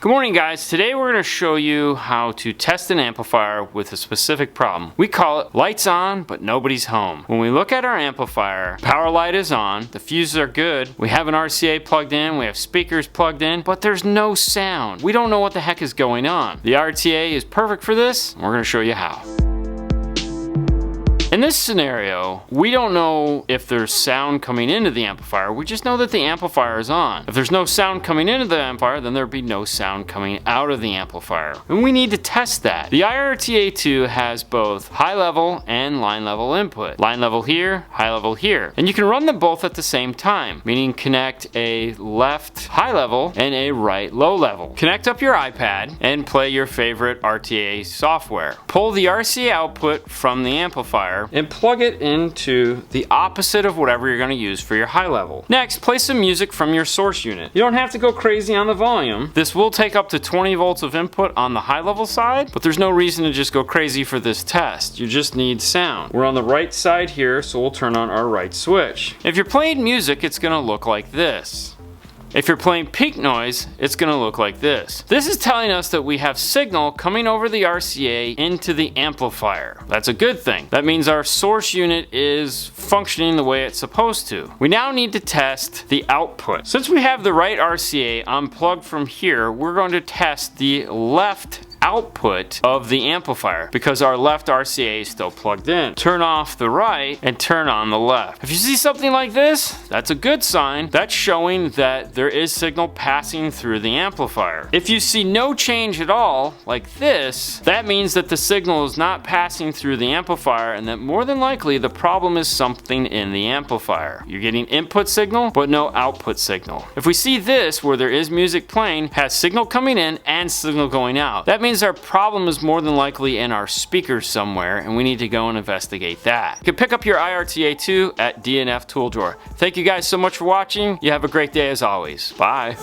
Good morning guys, today we're going to show you how to test an amplifier with a specific problem. We call it lights on but nobody's home. When we look at our amplifier, power light is on, the fuses are good, we have an RCA plugged in, we have speakers plugged in, but there's no sound. We don't know what the heck is going on. The iRTA is perfect for this, and we're going to show you how. In this scenario, we don't know if there's sound coming into the amplifier, we just know that the amplifier is on. If there's no sound coming into the amplifier, then there'd be no sound coming out of the amplifier. And we need to test that. The iRTA2 has both high level and line level input. Line level here, high level here. And you can run them both at the same time, meaning connect a left high level and a right low level. Connect up your iPad and play your favorite RTA software. Pull the RCA output from the amplifier and plug it into the opposite of whatever you're going to use for your high level. Next, play some music from your source unit. You don't have to go crazy on the volume. This will take up to 20 volts of input on the high level side, but there's no reason to just go crazy for this test. You just need sound. We're on the right side here, so we'll turn on our right switch. If you're playing music, it's going to look like this. If you're playing peak noise, it's going to look like this. This is telling us that we have signal coming over the RCA into the amplifier. That's a good thing. That means our source unit is functioning the way it's supposed to. We now need to test the output. Since we have the right RCA unplugged from here, we're going to test the left output of the amplifier because our left RCA is still plugged in. Turn off the right and turn on the left. If you see something like this, that's a good sign. That's showing that there is signal passing through the amplifier. If you see no change at all, like this, that means that the signal is not passing through the amplifier and that more than likely the problem is something in the amplifier. You're getting input signal but no output signal. If we see this where there is music playing, has signal coming in and signal going out, that means our problem is more than likely in our speakers somewhere and we need to go and investigate that. You can pick up your iRTA2 at D&F Tool Drawer. Thank you guys so much for watching. You have a great day as always. Bye.